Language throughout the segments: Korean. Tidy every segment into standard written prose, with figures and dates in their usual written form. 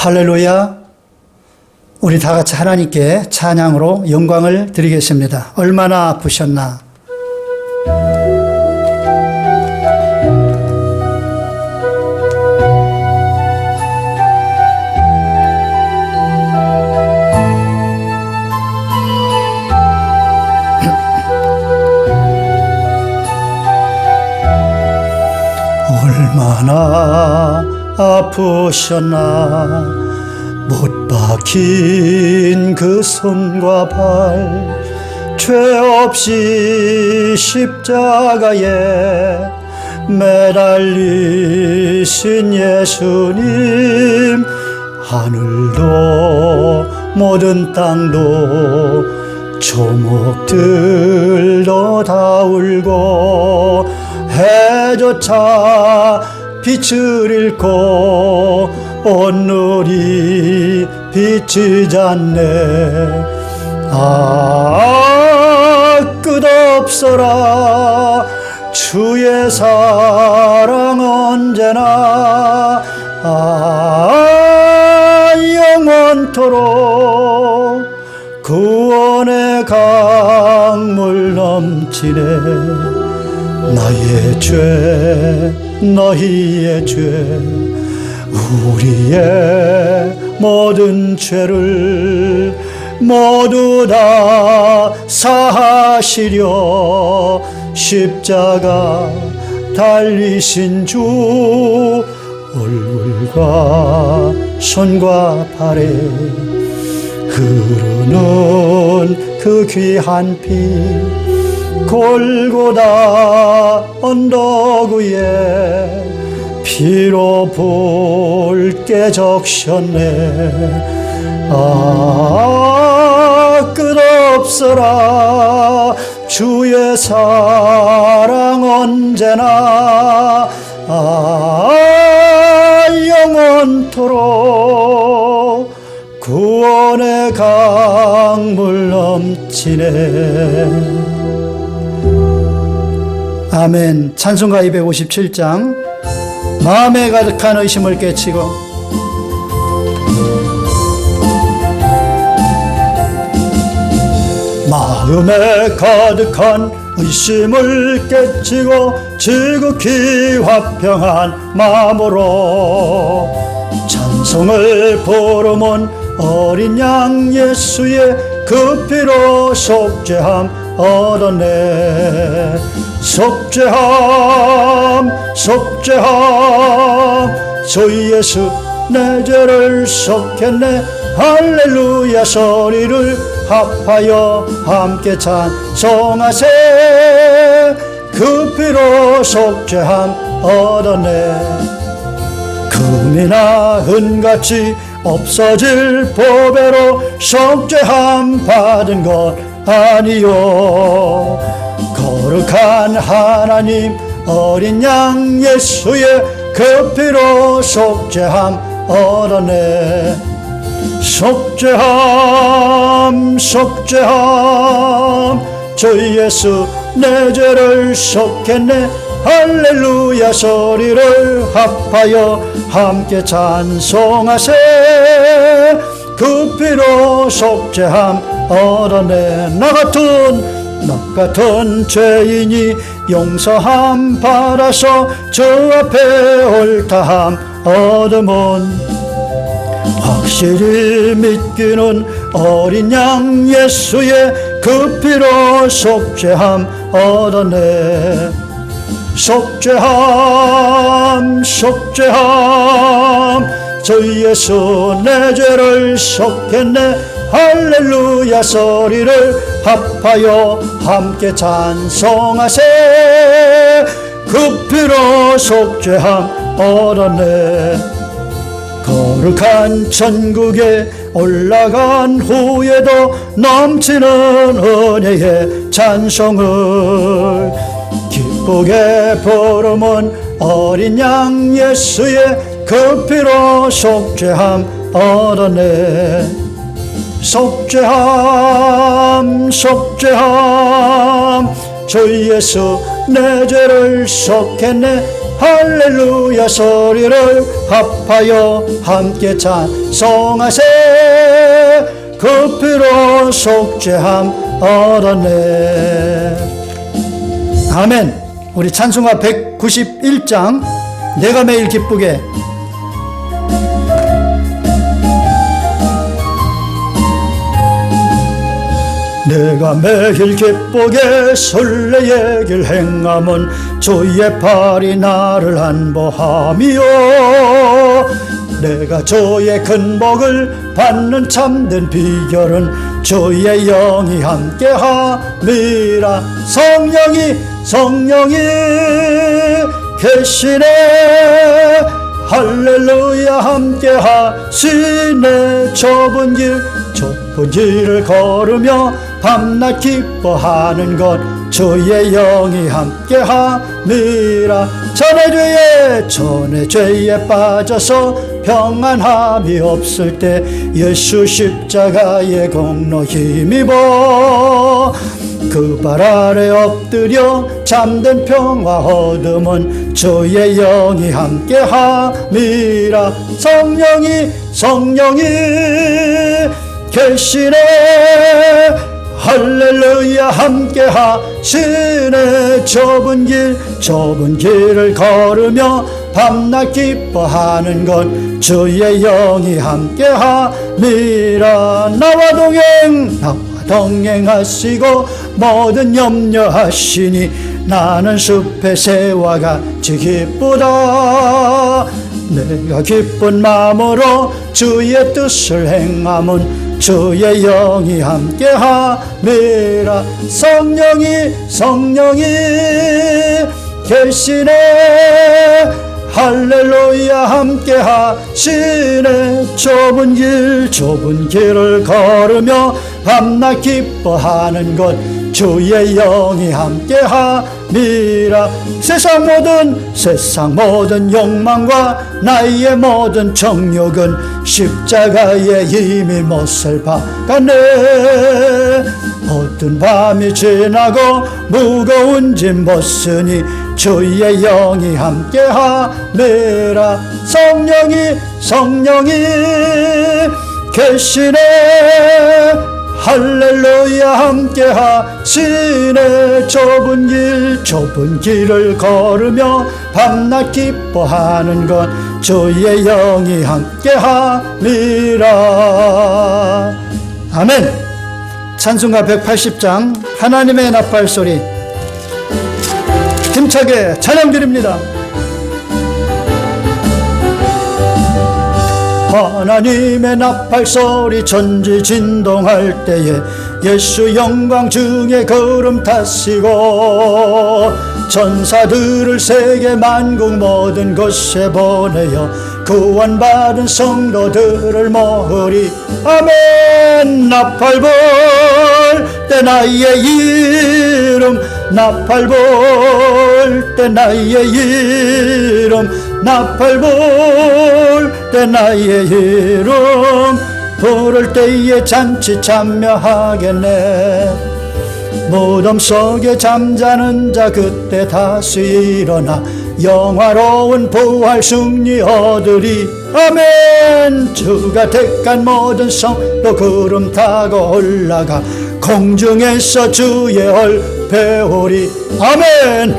할렐루야. 우리 다 같이 하나님께 찬양으로 영광을 드리겠습니다. 얼마나 아프셨나. 얼마나 아프셨나. 못 박힌 그 손과 발, 죄 없이 십자가에 매달리신 예수님. 하늘도 모든 땅도 조목들도 다 울고, 해조차 빛을 잃고 온누리 비치지 않네. 끝없어라 주의 사랑 언제나 영원토록 구원의 강물 넘치네. 나의 죄 너희의 죄 우리의 모든 죄를 모두 다 사하시려 십자가 달리신 주. 얼굴과 손과 발에 흐르는 그 귀한 피, 골고다 언덕 위에 피로 붉게 적셨네. 끝없어라 주의 사랑 언제나 영원토록 구원의 강물 넘치네. 아멘. 찬송가 257장. 마음에 가득한 의심을 깨치고 마음에 가득한 의심을 깨치고 지극히 화평한 마음으로 찬송을 부르면 어린 양 예수의 그 피로 속죄함 얻었네. 속죄함 속죄함 주 예수 내 죄를 속했네. 할렐루야 소리를 합하여 함께 찬송하세. 그 피로 속죄함 얻었네. 금이나 은같이 없어질 보배로 속죄함 받은 것 아니요. 거룩한 하나님 어린 양 예수의 그 피로 속죄함 얻었네. 속죄함 속죄함 주 예수 내 죄를 속했네. 할렐루야 소리를 합하여 함께 찬송하세. 그 피로 속죄함 얻었네. 나 같은 죄인이 용서함 받아서 주 앞에 옳다함 얻으면 확실히 믿기는 어린 양 예수의 그 피로 속죄함 얻었네. 속죄함 속죄함 주 예수 내 죄를 속했네. 할렐루야 소리를 합하여 함께 찬송하세. 그 피로 속죄함 얻었네. 거룩한 천국에 올라간 후에도 넘치는 은혜의 찬송을 기쁘게 부르면 어린 양 예수의 그 피로 속죄함 얻었네. 속죄함 속죄함 주 예수 내 죄를 속했네. 할렐루야 소리를 합하여 함께 찬송하세. 그 피로 속죄함 얻었네. 아멘. 우리 찬송가 191장 내가 매일 기쁘게. 내가 매일 기쁘게 설레의 길 행함은 주의 팔이 나를 안보함이요. 내가 주의 큰 복을 받는 참된 비결은 주의 영이 함께함이라. 성령이 계시네. 할렐루야 함께하시네. 좁은 길을 걸으며 밤낮 기뻐하는 것 주의 영이 함께함이라. 전의 죄에 빠져서 평안함이 없을 때 예수 십자가의 공로 힘입어 그 발 아래 엎드려 잠든 평화 얻음은 주의 영이 함께함이라. 성령이 계시네. 할렐루야 함께하시네. 좁은 길을 걸으며 밤낮 기뻐하는 것 주의 영이 함께함이라. 나와 동행하시고 모든 염려하시니 나는 숲의 새와 같이 기쁘다. 내가 기쁜 마음으로 주의 뜻을 행함은 주의 영이 함께함이라. 성령이 계시네. 할렐루야 함께하시네. 좁은 길을 걸으며 밤낮 기뻐하는 것 주의 영이 함께함이라. 세상 모든 욕망과 나의 모든 정욕은 십자가에 이미 못을 박았네. 어두운 밤이 지나고 무거운 짐 벗으니 주의 영이 함께함이라. 성령이 계시네. 할렐루야 함께하시네. 좁은 길을 걸으며 밤낮 기뻐하는 것 주의 영이 함께함이라. 아멘. 찬송가 180장 하나님의 나팔소리 힘차게 찬양드립니다. 하나님의 나팔소리 전지진동할 때에 예수 영광 중에 걸음 타시고 천사들을 세계 만국 모든 곳에 보내어 구원받은 성도들을 모으리. 아멘. 나팔 불 때 나의 이름, 나팔 불 때 나의 이름, 나팔 불 때 나의 이름 부를 때에 잔치 참여하겠네. 무덤 속에 잠자는 자 그때 다시 일어나 영화로운 부활 승리 얻으리. 아멘. 주가 택한 모든 성도 구름 타고 올라가 공중에서 주의 얼 배우리. 아멘.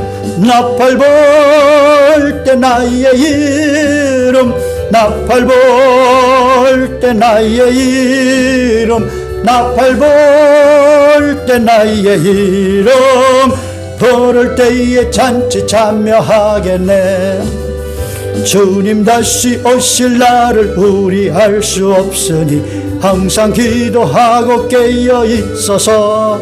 나팔 불 때 나의 이름, 나팔 불 때 나의 이름, 나팔 불 때 나의 이름 부를 때에 잔치 참여하겠네. 주님 다시 오실 날을 우리 알 수 없으니 항상 기도하고 깨어 있어서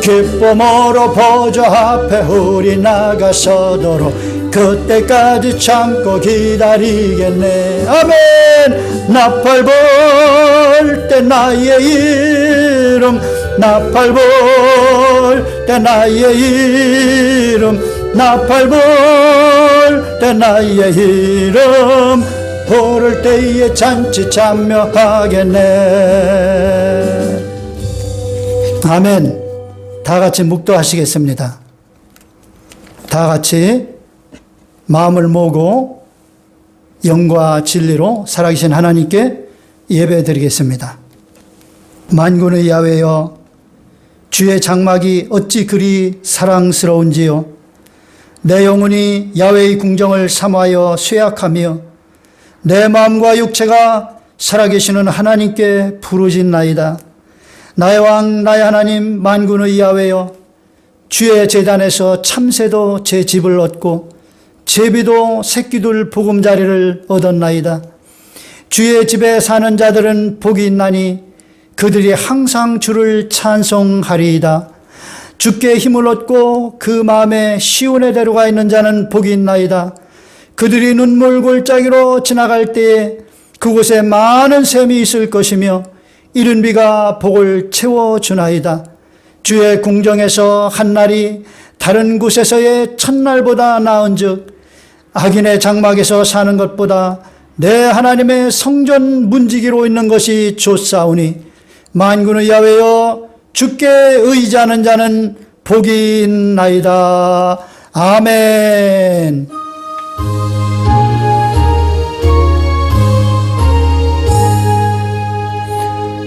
기쁨으로 보좌 앞에 우리 나가서도록 그때까지 참고 기다리겠네. 아멘. 나팔 불 때 나의 이름, 나팔 불 때 나의 이름, 나팔 불 때 나의 이름 부를 때에 잔치 참여하겠네. 아멘. 다 같이 묵도하시겠습니다. 다 같이 마음을 모으고 영과 진리로 살아계신 하나님께 예배드리겠습니다. 만군의 야훼여, 주의 장막이 어찌 그리 사랑스러운지요. 내 영혼이 야훼의 궁정을 사모하여 쇠약하며 내 마음과 육체가 살아계시는 하나님께 부르짖나이다. 나의 왕 나의 하나님 만군의 야훼여, 주의 제단에서 참새도 제 집을 얻고 제비도 새끼들 보금자리를 얻었나이다. 주의 집에 사는 자들은 복이 있나니 그들이 항상 주를 찬송하리이다. 주께 힘을 얻고 그 마음에 시온에 데려가 있는 자는 복이 있나이다. 그들이 눈물 골짜기로 지나갈 때에 그곳에 많은 샘이 있을 것이며 이른 비가 복을 채워주나이다. 주의 궁정에서 한 날이 다른 곳에서의 첫날보다 나은즉 악인의 장막에서 사는 것보다 내 하나님의 성전 문지기로 있는 것이 좋사오니 만군의 야훼여, 주께 의지하는 자는 복이 있나이다. 아멘.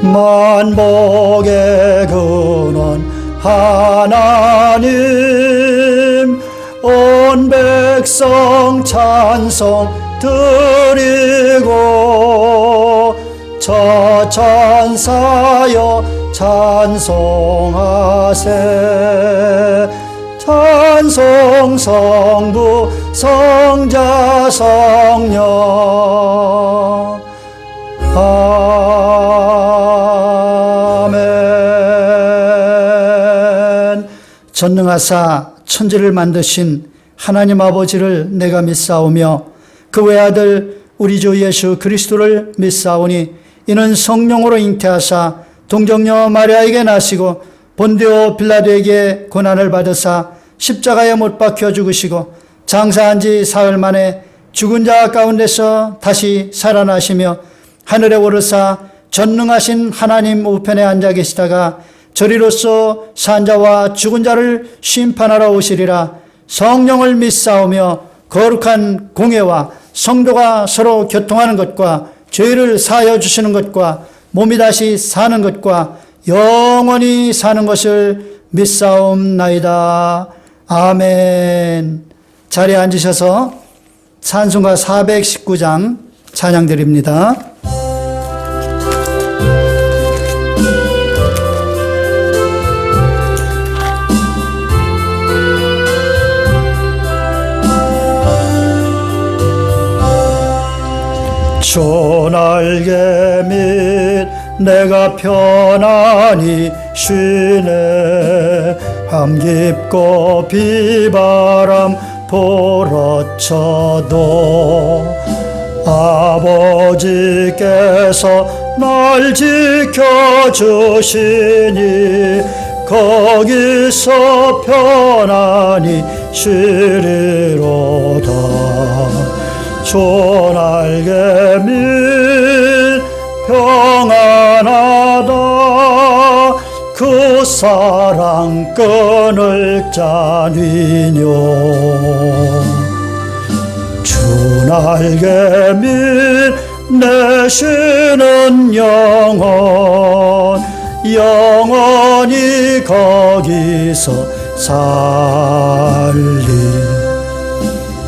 만복의 근원 하나님, 온 백성 찬송 드리고 저 천사여 찬송하세. 찬송 성부 성자 성령. 아멘. 전능하사 천지를 만드신 하나님 아버지를 내가 믿사오며 그 외아들 우리 주 예수 그리스도를 믿사오니 이는 성령으로 잉태하사 동정녀 마리아에게 나시고 본디오 빌라도에게 고난을 받으사 십자가에 못 박혀 죽으시고 장사한 지 사흘 만에 죽은 자 가운데서 다시 살아나시며 하늘에 오르사 전능하신 하나님 우편에 앉아 계시다가 저리로서 산 자와 죽은 자를 심판하러 오시리라. 성령을 믿사오며 거룩한 공예와 성도가 서로 교통하는 것과 죄를 사하여 주시는 것과 몸이 다시 사는 것과 영원히 사는 것을 믿사옵나이다. 아멘. 자리에 앉으셔서 찬송가 419장 찬양드립니다. 주 날개 밑 내가 편안히 쉬네. 함 깊고 비바람 불어쳐도 아버지께서 날 지켜주시니 거기서 편안히 쉬리로다. 주 날개 밑 평안하다. 그 사랑 끈을 짜니뇨. 주 날개 밑 내 쉬는 영혼 영원히 거기서 살리.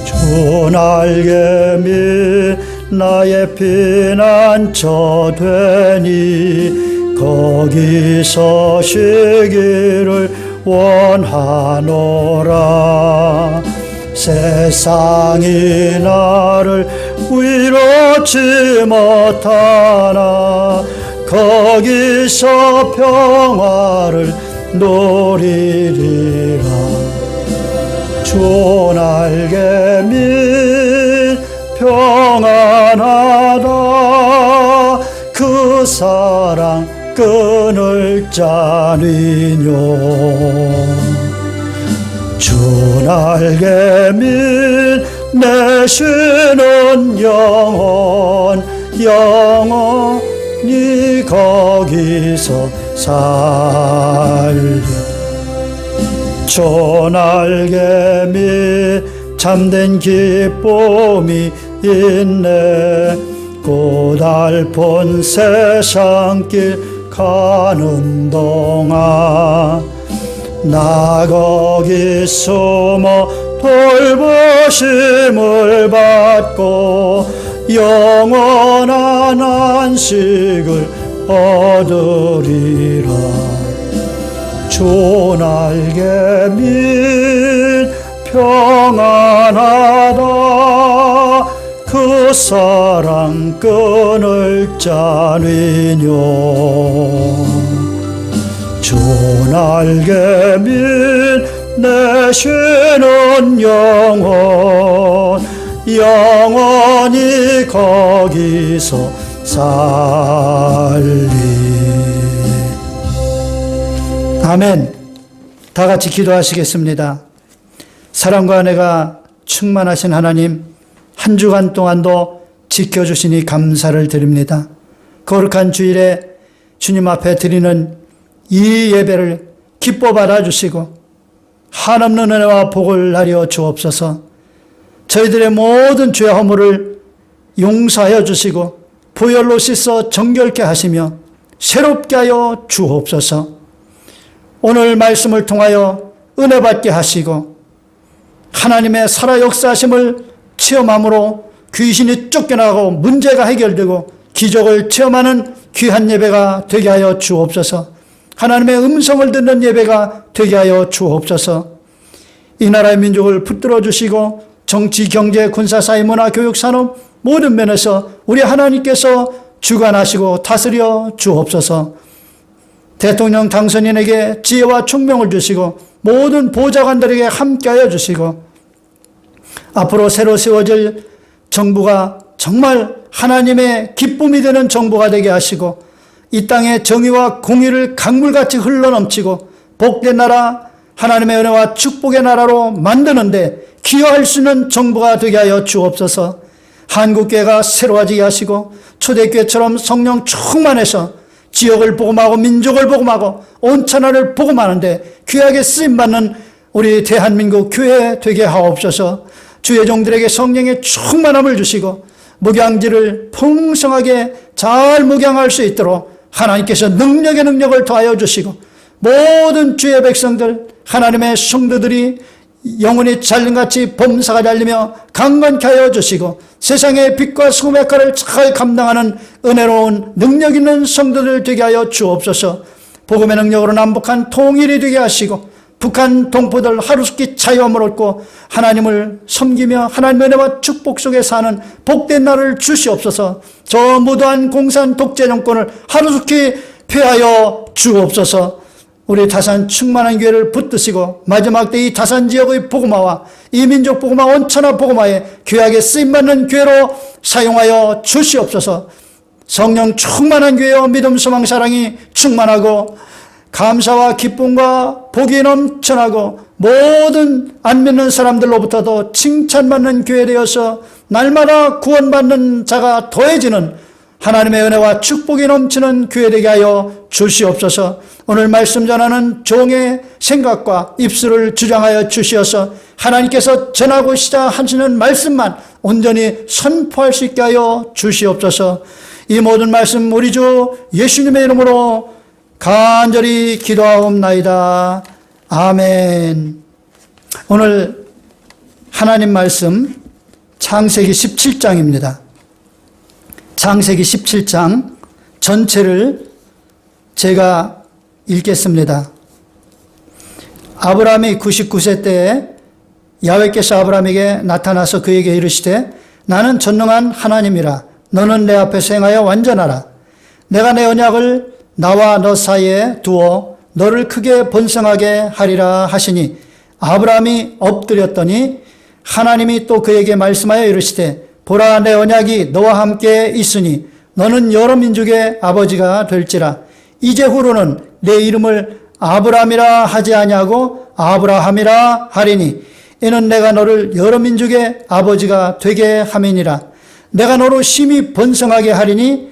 주 날개 밑 나의 피난처 되니 거기서 쉬기를 원하노라. 세상이 나를 위로치 못하나 거기서 평화를 누리리라. 주 날개 밑 평안하다. 그 사랑 끈을 짜리뇨. 주 날개 밑 내 쉬는 영혼 영원히 거기서 살리. 주 날개 밑 참된 기쁨이 있네. 고달픈 세상길 가는 동안 나 거기 숨어 돌보심을 받고 영원한 안식을 얻으리라. 주 날개 민 평안하다. 그 사랑 끊을 자는요. 주 날개 민 내쉬는 영혼 영원히 거기서 살리. 아멘. 다 같이 기도하시겠습니다. 사랑과 은혜가 충만하신 하나님, 한 주간 동안도 지켜주시니 감사를 드립니다. 거룩한 주일에 주님 앞에 드리는 이 예배를 기뻐 받아주시고 한없는 은혜와 복을 하려 주옵소서. 저희들의 모든 죄 허물을 용서하여 주시고 보혈로 씻어 정결케 하시며 새롭게 하여 주옵소서. 오늘 말씀을 통하여 은혜 받게 하시고 하나님의 살아 역사하심을 체험함으로 귀신이 쫓겨나고 문제가 해결되고 기적을 체험하는 귀한 예배가 되게 하여 주옵소서. 하나님의 음성을 듣는 예배가 되게 하여 주옵소서. 이 나라의 민족을 붙들어 주시고 정치, 경제, 군사, 사회, 문화, 교육, 산업 모든 면에서 우리 하나님께서 주관하시고 다스려 주옵소서. 대통령 당선인에게 지혜와 총명을 주시고 모든 보좌관들에게 함께하여 주시고 앞으로 새로 세워질 정부가 정말 하나님의 기쁨이 되는 정부가 되게 하시고 이 땅에 정의와 공의를 강물같이 흘러넘치고 복된 나라, 하나님의 은혜와 축복의 나라로 만드는데 기여할 수 있는 정부가 되게 하여 주옵소서. 한국교회가 새로워지게 하시고 초대교회처럼 성령 충만해서 지역을 복음하고 민족을 복음하고 온 천하를 복음하는데 귀하게 쓰임받는 우리 대한민국 교회 되게 하옵소서. 주의 종들에게 성령의 충만함을 주시고 목양지를 풍성하게 잘 목양할 수 있도록 하나님께서 능력의 능력을 더하여 주시고 모든 주의 백성들 하나님의 성도들이 영혼이 잘림같이 범사가 잘리며 강건케 하여 주시고 세상의 빛과 소금의 역할을 잘 감당하는 은혜로운 능력 있는 성도들 되게 하여 주옵소서. 복음의 능력으로 남북한 통일이 되게 하시고 북한 동포들 하루속히 자유함을 얻고 하나님을 섬기며 하나님의 은혜와 축복 속에 사는 복된 날을 주시옵소서. 저 무도한 공산 독재 정권을 하루속히 폐하여 주옵소서. 우리 다산 충만한 교회를 붙드시고 마지막 때 이 다산 지역의 복음화와 이 민족 복음화 온천하 복음화에 귀하게 쓰임받는 교회로 사용하여 주시옵소서. 성령 충만한 교회와 믿음, 소망, 사랑이 충만하고 감사와 기쁨과 복이 넘쳐나고 모든 안 믿는 사람들로부터도 칭찬받는 교회 되어서 날마다 구원받는 자가 더해지는 하나님의 은혜와 축복이 넘치는 교회 되게 하여 주시옵소서. 오늘 말씀 전하는 종의 생각과 입술을 주장하여 주시어서 하나님께서 전하고 시작하시는 말씀만 온전히 선포할 수 있게 하여 주시옵소서. 이 모든 말씀 우리 주 예수님의 이름으로 간절히 기도하옵나이다. 아멘. 오늘 하나님 말씀 창세기 17장입니다. 창세기 17장 전체를 제가 읽겠습니다. 아브라함이 99세 때에 야훼께서 아브라함에게 나타나서 그에게 이르시되 나는 전능한 하나님이라. 너는 내 앞에서 행하여 완전하라. 내가 내 언약을 나와 너 사이에 두어 너를 크게 번성하게 하리라 하시니 아브라함이 엎드렸더니 하나님이 또 그에게 말씀하여 이르시되 보라 내 언약이 너와 함께 있으니 너는 여러 민족의 아버지가 될지라. 이제후로는 내 이름을 아브라함이라 하지 아니하고 아브라함이라 하리니 이는 내가 너를 여러 민족의 아버지가 되게 함이니라. 내가 너로 심히 번성하게 하리니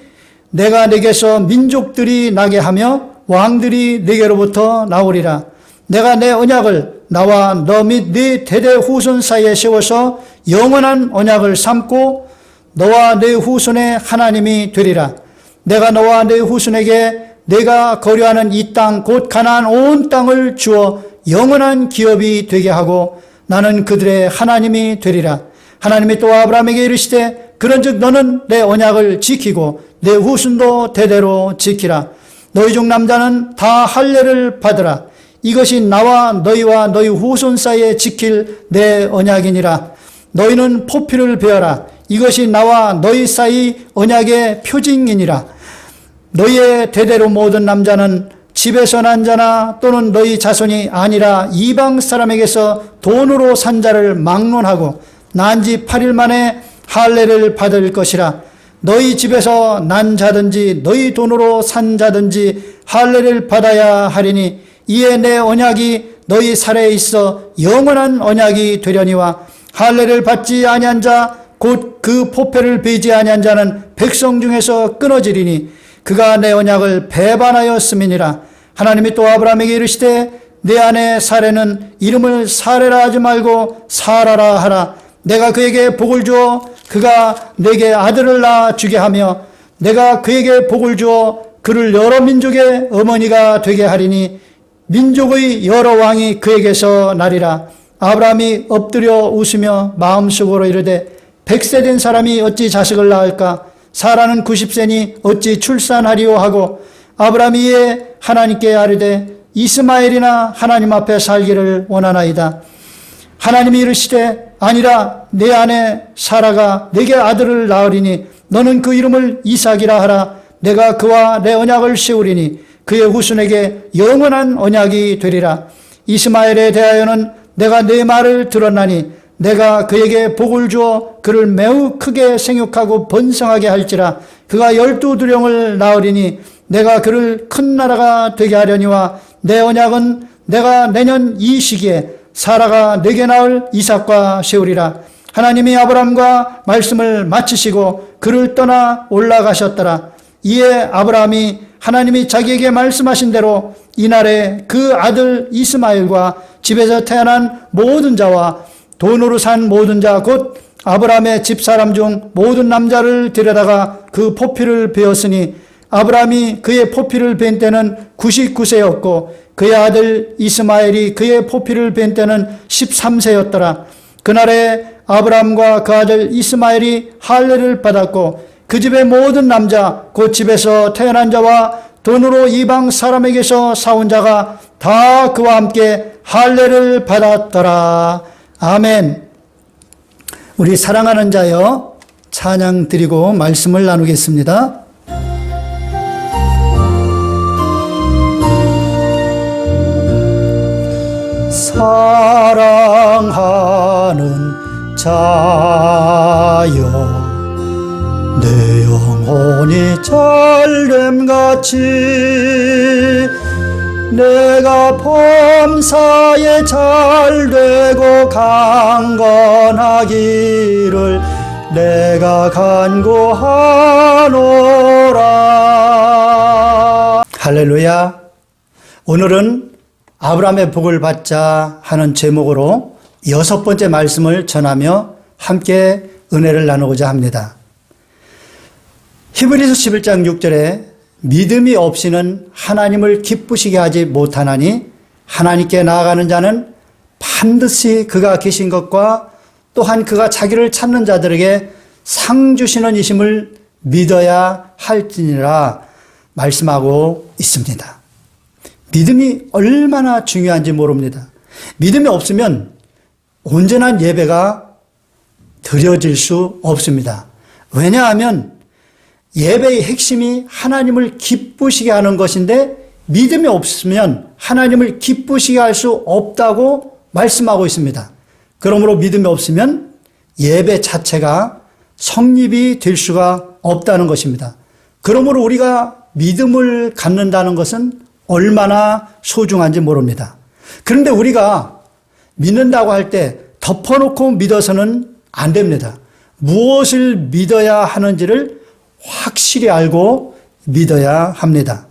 내가 네게서 민족들이 나게 하며 왕들이 네게로부터 나오리라. 내가 내 언약을 나와 너 및 네 대대 후손 사이에 세워서 영원한 언약을 삼고 너와 네 후손의 하나님이 되리라. 내가 너와 네 후손에게 내가 거류하는 이 땅 곧 가나안 온 땅을 주어 영원한 기업이 되게 하고 나는 그들의 하나님이 되리라. 하나님이 또 아브라함에게 이르시되 그런즉 너는 내 언약을 지키고 내 후손도 대대로 지키라. 너희 중 남자는 다 할례를 받으라. 이것이 나와 너희와 너희 후손 사이에 지킬 내 언약이니라. 너희는 포피를 베어라. 이것이 나와 너희 사이 언약의 표징이니라. 너희의 대대로 모든 남자는 집에서 난 자나 또는 너희 자손이 아니라 이방 사람에게서 돈으로 산 자를 막론하고 난 지 8일 만에 할례를 받을 것이라. 너희 집에서 난 자든지 너희 돈으로 산 자든지 할례를 받아야 하리니 이에 내 언약이 너희 살에 있어 영원한 언약이 되려니와 할례를 받지 아니한 자 곧 그 포폐를 베지 아니한 자는 백성 중에서 끊어지리니 그가 내 언약을 배반하였음이니라. 하나님이 또 아브라함에게 이르시되 내 아내 사레는 이름을 사레라 하지 말고 사라라 하라. 내가 그에게 복을 주어 그가 내게 아들을 낳아 주게 하며 내가 그에게 복을 주어 그를 여러 민족의 어머니가 되게 하리니 민족의 여러 왕이 그에게서 나리라. 아브라함이 엎드려 웃으며 마음속으로 이르되 100세 된 사람이 어찌 자식을 낳을까? 사라는 90세니 어찌 출산하리오 하고 아브라함이 이에 하나님께 아뢰되 이스마엘이나 하나님 앞에 살기를 원하나이다. 하나님이 이르시되 아니라 내 아내 사라가 내게 아들을 낳으리니 너는 그 이름을 이삭이라 하라. 내가 그와 내 언약을 세우리니 그의 후손에게 영원한 언약이 되리라. 이스마엘에 대하여는 내가 내 말을 들었나니 내가 그에게 복을 주어 그를 매우 크게 생육하고 번성하게 할지라. 그가 12두령을 낳으리니 내가 그를 큰 나라가 되게 하려니와 내 언약은 내가 내년 이 시기에 사라가 내게 낳을 이삭과 세우리라. 하나님이 아브라함과 말씀을 마치시고 그를 떠나 올라가셨더라. 이에 아브라함이 하나님이 자기에게 말씀하신 대로 이날에 그 아들 이스마엘과 집에서 태어난 모든 자와 돈으로 산 모든 자 곧 아브라함의 집사람 중 모든 남자를 데려다가 그 포피를 베었으니 아브라함이 그의 포피를 벤 때는 99세였고 그의 아들 이스마엘이 그의 포피를 벤 때는 13세였더라. 그날에 아브라함과 그 아들 이스마엘이 할례를 받았고 그 집의 모든 남자 곧 집에서 태어난 자와 돈으로 이방 사람에게서 사온 자가 다 그와 함께 할례를 받았더라. 아멘. 우리 사랑하는 자여 찬양 드리고 말씀을 나누겠습니다. 사랑하는 자여 내 영혼이 잘됨같이 내가 범사에 잘되고 강건하기를 내가 간구하노라. 할렐루야. 오늘은 아브라함의 복을 받자 하는 제목으로 6번째 말씀을 전하며 함께 은혜를 나누고자 합니다. 히브리서 11장 6절에 믿음이 없이는 하나님을 기쁘시게 하지 못하나니 하나님께 나아가는 자는 반드시 그가 계신 것과 또한 그가 자기를 찾는 자들에게 상 주시는 이심을 믿어야 할지니라 말씀하고 있습니다. 믿음이 얼마나 중요한지 모릅니다. 믿음이 없으면 온전한 예배가 드려질 수 없습니다. 왜냐하면 예배의 핵심이 하나님을 기쁘시게 하는 것인데 믿음이 없으면 하나님을 기쁘시게 할 수 없다고 말씀하고 있습니다. 그러므로 믿음이 없으면 예배 자체가 성립이 될 수가 없다는 것입니다. 그러므로 우리가 믿음을 갖는다는 것은 얼마나 소중한지 모릅니다. 그런데 우리가 믿는다고 할 때 덮어놓고 믿어서는 안 됩니다. 무엇을 믿어야 하는지를 확실히 알고 믿어야 합니다.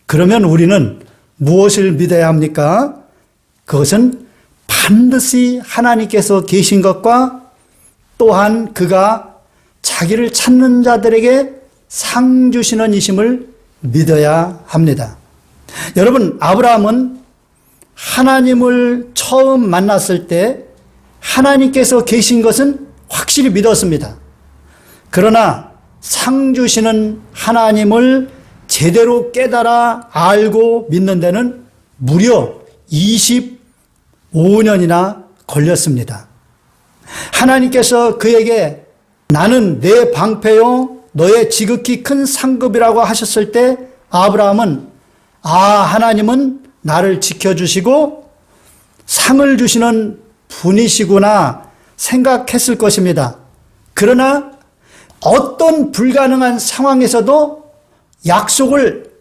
그러면 우리는 무엇을 믿어야 합니까? 그것은 반드시 하나님께서 계신 것과 또한 그가 자기를 찾는 자들에게 상 주시는 이심을 믿어야 합니다. 여러분, 아브라함은 하나님을 처음 만났을 때 하나님께서 계신 것은 확실히 믿었습니다. 그러나 상 주시는 하나님을 제대로 깨달아 알고 믿는 데는 무려 25년이나 걸렸습니다. 하나님께서 그에게 나는 내 방패요 너의 지극히 큰 상급이라고 하셨을 때 아브라함은 하나님은 나를 지켜주시고 상을 주시는 분이시구나 생각했을 것입니다. 그러나 어떤 불가능한 상황에서도 약속을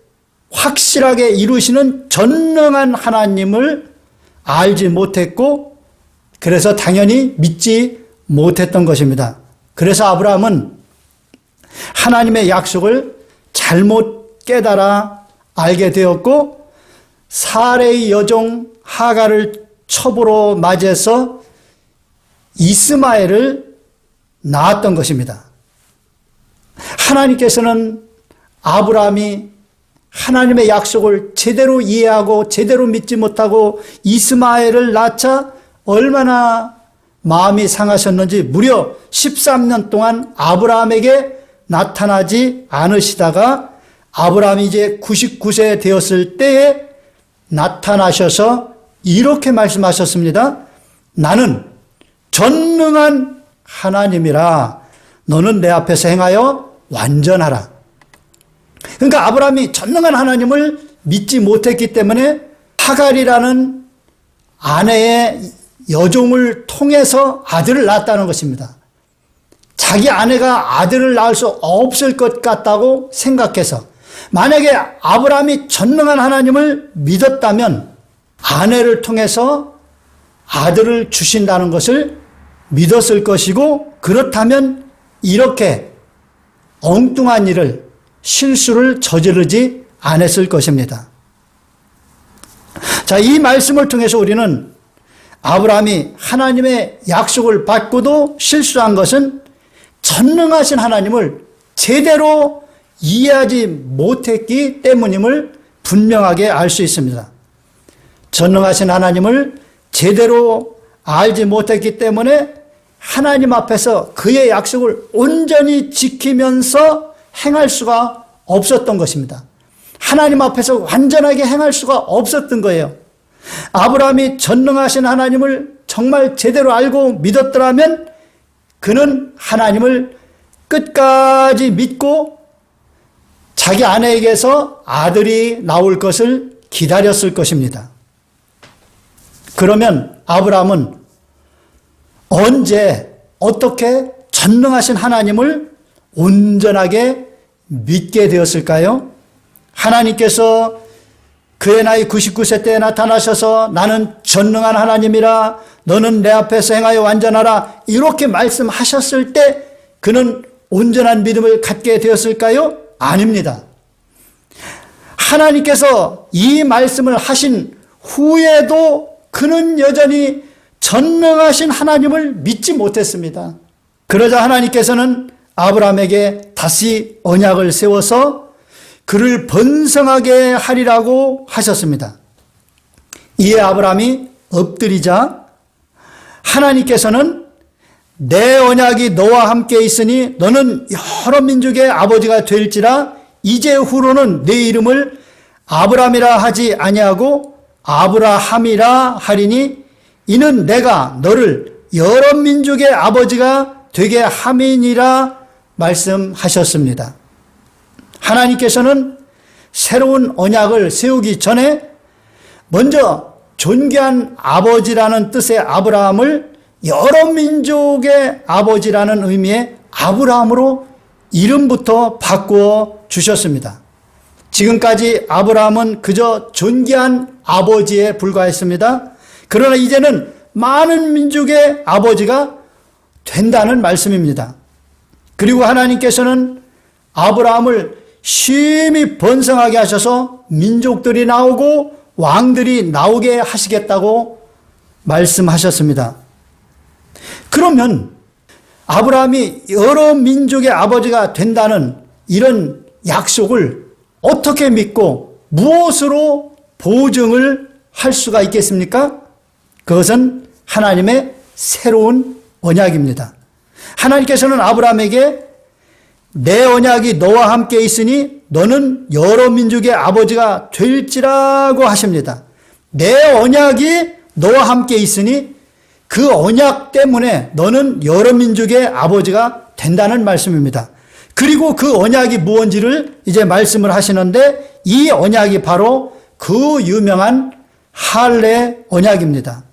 확실하게 이루시는 전능한 하나님을 알지 못했고 그래서 당연히 믿지 못했던 것입니다. 그래서 아브라함은 하나님의 약속을 잘못 깨달아 알게 되었고 사레의 여종 하갈을 첩으로 맞이해서 이스마엘을 낳았던 것입니다. 하나님께서는 아브라함이 하나님의 약속을 제대로 이해하고 제대로 믿지 못하고 이스마엘을 낳자 얼마나 마음이 상하셨는지 무려 13년 동안 아브라함에게 나타나지 않으시다가 아브라함이 이제 99세 되었을 때에 나타나셔서 이렇게 말씀하셨습니다. 나는 전능한 하나님이라 너는 내 앞에서 행하여 완전하라. 그러니까 아브라함이 전능한 하나님을 믿지 못했기 때문에 하갈이라는 아내의 여종을 통해서 아들을 낳았다는 것입니다. 자기 아내가 아들을 낳을 수 없을 것 같다고 생각해서 만약에 아브라함이 전능한 하나님을 믿었다면 아내를 통해서 아들을 주신다는 것을 믿었을 것이고 그렇다면 이렇게 엉뚱한 일을 실수를 저지르지 않았을 것입니다. 자, 이 말씀을 통해서 우리는 아브라함이 하나님의 약속을 받고도 실수한 것은 전능하신 하나님을 제대로 이해하지 못했기 때문임을 분명하게 알 수 있습니다. 전능하신 하나님을 제대로 알지 못했기 때문에 하나님 앞에서 그의 약속을 온전히 지키면서 행할 수가 없었던 것입니다. 하나님 앞에서 완전하게 행할 수가 없었던 거예요. 아브라함이 전능하신 하나님을 정말 제대로 알고 믿었더라면 그는 하나님을 끝까지 믿고 자기 아내에게서 아들이 나올 것을 기다렸을 것입니다. 그러면 아브라함은 언제 어떻게 전능하신 하나님을 온전하게 믿게 되었을까요? 하나님께서 그의 나이 99세 때에 나타나셔서 나는 전능한 하나님이라 너는 내 앞에서 행하여 완전하라 이렇게 말씀하셨을 때 그는 온전한 믿음을 갖게 되었을까요? 아닙니다. 하나님께서 이 말씀을 하신 후에도 그는 여전히 전능하신 하나님을 믿지 못했습니다. 그러자 하나님께서는 아브라함에게 다시 언약을 세워서 그를 번성하게 하리라고 하셨습니다. 이에 아브라함이 엎드리자 하나님께서는 내 언약이 너와 함께 있으니 너는 여러 민족의 아버지가 될지라 이제 후로는 내 이름을 아브라함이라 하지 아니하고 아브라함이라 하리니 이는 내가 너를 여러 민족의 아버지가 되게 함이니라 말씀하셨습니다. 하나님께서는 새로운 언약을 세우기 전에 먼저 존귀한 아버지라는 뜻의 아브라함을 여러 민족의 아버지라는 의미의 아브라함으로 이름부터 바꾸어 주셨습니다. 지금까지 아브라함은 그저 존귀한 아버지에 불과했습니다. 그러나 이제는 많은 민족의 아버지가 된다는 말씀입니다. 그리고 하나님께서는 아브라함을 심히 번성하게 하셔서 민족들이 나오고 왕들이 나오게 하시겠다고 말씀하셨습니다. 그러면 아브라함이 여러 민족의 아버지가 된다는 이런 약속을 어떻게 믿고 무엇으로 보증을 할 수가 있겠습니까? 그것은 하나님의 새로운 언약입니다. 하나님께서는 아브라함에게 내 언약이 너와 함께 있으니 너는 여러 민족의 아버지가 될지라고 하십니다. 내 언약이 너와 함께 있으니 그 언약 때문에 너는 여러 민족의 아버지가 된다는 말씀입니다. 그리고 그 언약이 무엇인지를 이제 말씀을 하시는데 이 언약이 바로 그 유명한 할례 언약입니다.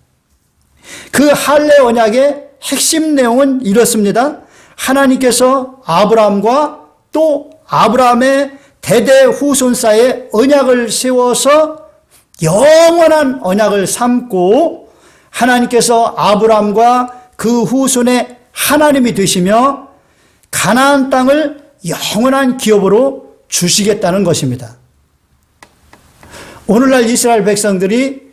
그 할례 언약의 핵심 내용은 이렇습니다. 하나님께서 아브라함과 또 아브라함의 대대 후손 사이에 언약을 세워서 영원한 언약을 삼고 하나님께서 아브라함과 그 후손의 하나님이 되시며 가나안 땅을 영원한 기업으로 주시겠다는 것입니다. 오늘날 이스라엘 백성들이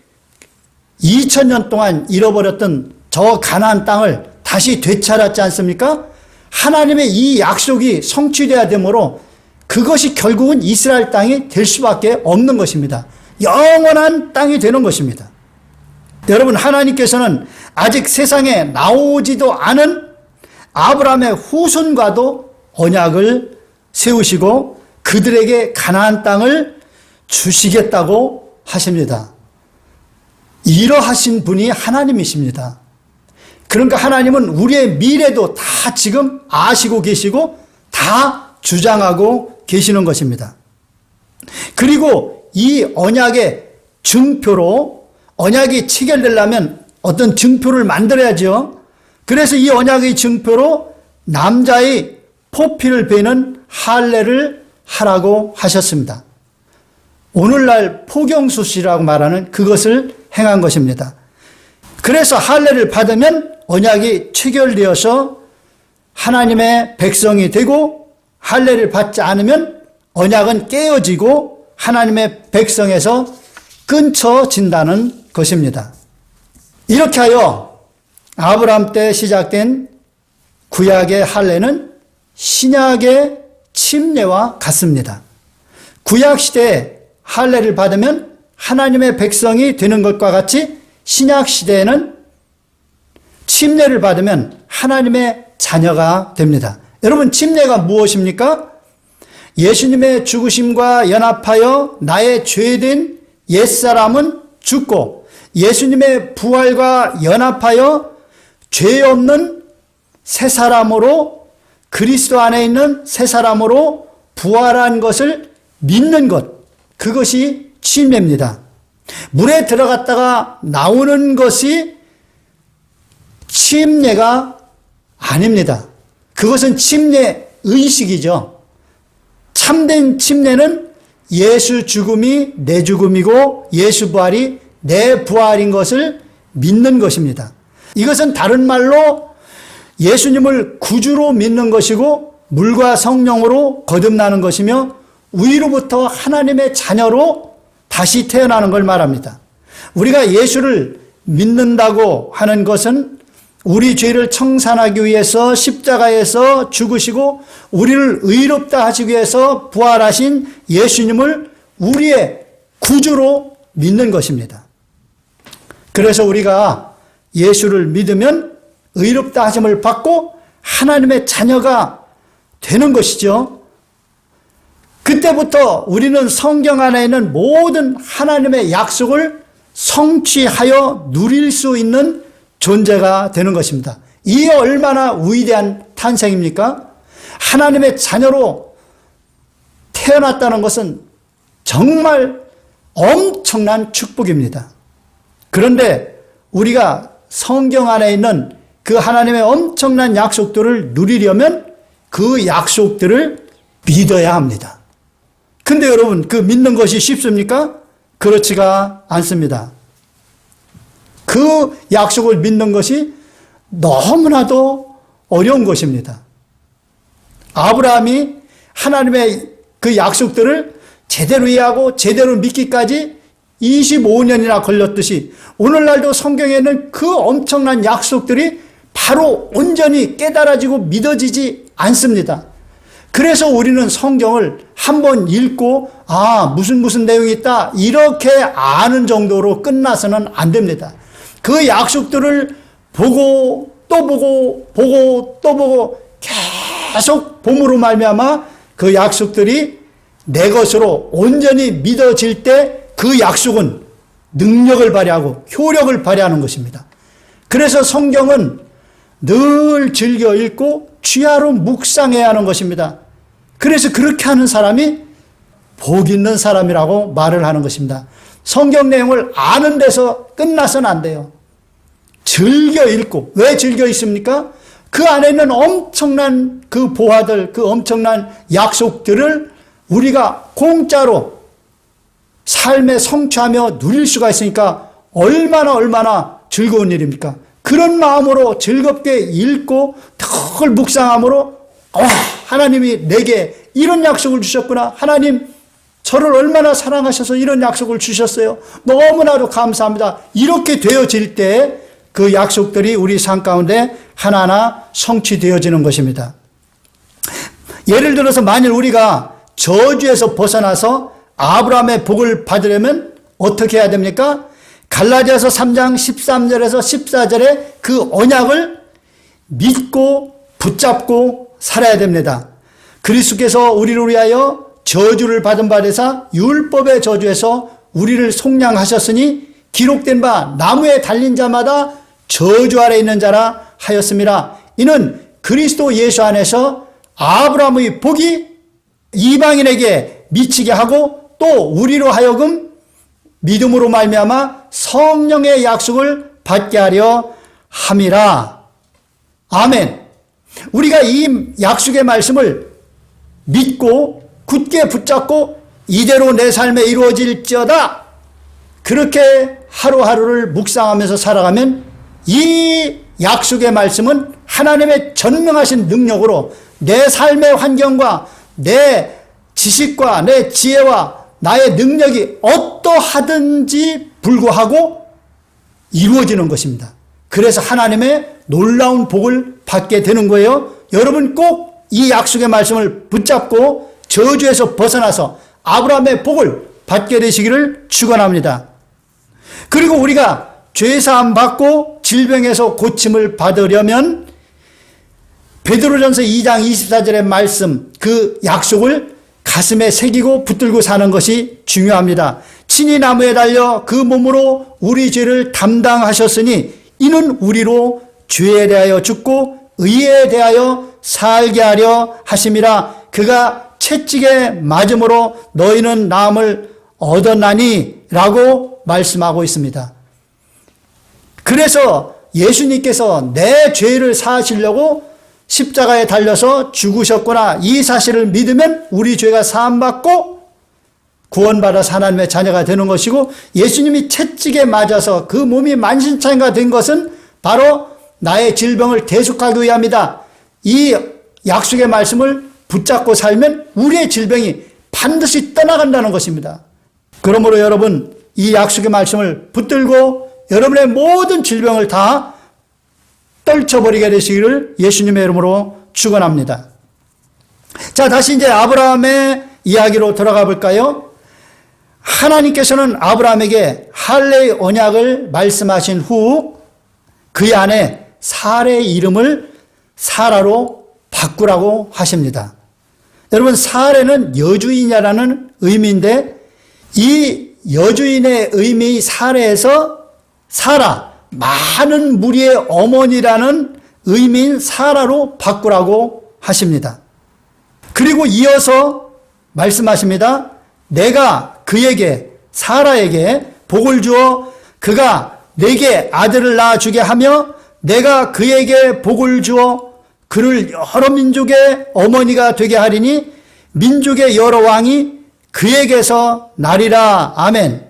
2000년 동안 잃어버렸던 저 가나안 땅을 다시 되찾았지 않습니까? 하나님의 이 약속이 성취되어야 되므로 그것이 결국은 이스라엘 땅이 될 수밖에 없는 것입니다. 영원한 땅이 되는 것입니다. 여러분, 하나님께서는 아직 세상에 나오지도 않은 아브라함의 후손과도 언약을 세우시고 그들에게 가나안 땅을 주시겠다고 하십니다. 이러하신 분이 하나님이십니다. 그러니까 하나님은 우리의 미래도 다 지금 아시고 계시고 다 주장하고 계시는 것입니다. 그리고 이 언약의 증표로 언약이 체결되려면 어떤 증표를 만들어야죠. 그래서 이 언약의 증표로 남자의 포피를 베는 할례를 하라고 하셨습니다. 오늘날 포경수시라고 말하는 그것을 행한 것입니다. 그래서 할례를 받으면 언약이 체결되어서 하나님의 백성이 되고 할례를 받지 않으면 언약은 깨어지고 하나님의 백성에서 끊쳐진다는 것입니다. 이렇게 하여 아브라함 때 시작된 구약의 할례는 신약의 침례와 같습니다. 구약 시대에 할례를 받으면 하나님의 백성이 되는 것과 같이 신약 시대에는 침례를 받으면 하나님의 자녀가 됩니다. 여러분, 침례가 무엇입니까? 예수님의 죽으심과 연합하여 나의 죄된 옛사람은 죽고 예수님의 부활과 연합하여 죄 없는 새 사람으로 그리스도 안에 있는 새 사람으로 부활한 것을 믿는 것, 그것이 침례입니다. 물에 들어갔다가 나오는 것이 침례가 아닙니다. 그것은 침례 의식이죠. 참된 침례는 예수 죽음이 내 죽음이고 예수 부활이 내 부활인 것을 믿는 것입니다. 이것은 다른 말로 예수님을 구주로 믿는 것이고 물과 성령으로 거듭나는 것이며 위로부터 하나님의 자녀로 다시 태어나는 걸 말합니다. 우리가 예수를 믿는다고 하는 것은 우리 죄를 청산하기 위해서 십자가에서 죽으시고 우리를 의롭다 하시기 위해서 부활하신 예수님을 우리의 구주로 믿는 것입니다. 그래서 우리가 예수를 믿으면 의롭다 하심을 받고 하나님의 자녀가 되는 것이죠. 그때부터 우리는 성경 안에 있는 모든 하나님의 약속을 성취하여 누릴 수 있는 존재가 되는 것입니다. 이게 얼마나 위대한 탄생입니까? 하나님의 자녀로 태어났다는 것은 정말 엄청난 축복입니다. 그런데 우리가 성경 안에 있는 그 하나님의 엄청난 약속들을 누리려면 그 약속들을 믿어야 합니다. 근데 여러분, 그 믿는 것이 쉽습니까? 그렇지가 않습니다. 그 약속을 믿는 것이 너무나도 어려운 것입니다. 아브라함이 하나님의 그 약속들을 제대로 이해하고 제대로 믿기까지 25년이나 걸렸듯이 오늘날도 성경에는 그 엄청난 약속들이 바로 온전히 깨달아지고 믿어지지 않습니다. 그래서 우리는 성경을 한번 읽고 무슨 내용이 있다 이렇게 아는 정도로 끝나서는 안 됩니다. 그 약속들을 보고 또 보고 또 보고 계속 봄으로 말미암아 그 약속들이 내 것으로 온전히 믿어질 때 그 약속은 능력을 발휘하고 효력을 발휘하는 것입니다. 그래서 성경은 늘 즐겨 읽고 취하로 묵상해야 하는 것입니다. 그래서 그렇게 하는 사람이 복 있는 사람이라고 말을 하는 것입니다. 성경 내용을 아는 데서 끝나서는 안 돼요. 즐겨 읽고. 왜 즐겨 읽습니까? 그 안에 있는 엄청난 그 보화들, 그 엄청난 약속들을 우리가 공짜로 삶에 성취하며 누릴 수가 있으니까 얼마나 즐거운 일입니까? 그런 마음으로 즐겁게 읽고 그걸 묵상함으로 하나님이 내게 이런 약속을 주셨구나. 하나님 저를 얼마나 사랑하셔서 이런 약속을 주셨어요. 너무나도 감사합니다. 이렇게 되어질 때 그 약속들이 우리 삶 가운데 하나하나 성취되어지는 것입니다. 예를 들어서 만일 우리가 저주에서 벗어나서 아브라함의 복을 받으려면 어떻게 해야 됩니까? 갈라디아서 3장 13절에서 14절에 그 언약을 믿고 붙잡고 살아야 됩니다. 그리스도께서 우리를 위하여 저주를 받은 바 되사 율법의 저주에서 우리를 속량하셨으니 기록된 바 나무에 달린 자마다 저주 아래 있는 자라 하였습니다. 이는 그리스도 예수 안에서 아브라함의 복이 이방인에게 미치게 하고 또 우리로 하여금 믿음으로 말미암아 성령의 약속을 받게 하려 함이라. 아멘. 우리가 이 약속의 말씀을 믿고 굳게 붙잡고 이대로 내 삶에 이루어질지어다. 그렇게 하루하루를 묵상하면서 살아가면 이 약속의 말씀은 하나님의 전능하신 능력으로 내 삶의 환경과 내 지식과 내 지혜와 나의 능력이 어떠하든지 불구하고 이루어지는 것입니다. 그래서 하나님의 놀라운 복을 받게 되는 거예요. 여러분 꼭 이 약속의 말씀을 붙잡고 저주에서 벗어나서 아브라함의 복을 받게 되시기를 축원합니다. 그리고 우리가 죄사함 받고 질병에서 고침을 받으려면 베드로전서 2장 24절의 말씀 그 약속을 가슴에 새기고 붙들고 사는 것이 중요합니다. 친히 나무에 달려 그 몸으로 우리 죄를 담당하셨으니 이는 우리로 죄에 대하여 죽고 의에 대하여 살게 하려 하심이라. 그가 채찍에 맞음으로 너희는 나음을 얻었나니 라고 말씀하고 있습니다. 그래서 예수님께서 내 죄를 사하시려고 십자가에 달려서 죽으셨구나. 이 사실을 믿으면 우리 죄가 사함받고 구원받아서 하나님의 자녀가 되는 것이고, 예수님이 채찍에 맞아서 그 몸이 만신창이가 된 것은 바로 나의 질병을 대속하기 위함이다. 이 약속의 말씀을 붙잡고 살면 우리의 질병이 반드시 떠나간다는 것입니다. 그러므로 여러분 이 약속의 말씀을 붙들고 여러분의 모든 질병을 다 떨쳐버리게 되시기를 예수님의 이름으로 축원합니다. 자, 다시 이제 아브라함의 이야기로 돌아가 볼까요? 하나님께서는 아브라함에게 할례의 언약을 말씀하신 후 그 안에 사라의 이름을 사라로 바꾸라고 하십니다. 여러분 사라는 여주인이라는 의미인데 이 여주인의 의미 사라에서 사라, 많은 무리의 어머니라는 의미인 사라로 바꾸라고 하십니다. 그리고 이어서 말씀하십니다. 내가 그에게 사라에게 복을 주어 그가 내게 아들을 낳아주게 하며 내가 그에게 복을 주어 그를 여러 민족의 어머니가 되게 하리니 민족의 여러 왕이 그에게서 나리라. 아멘.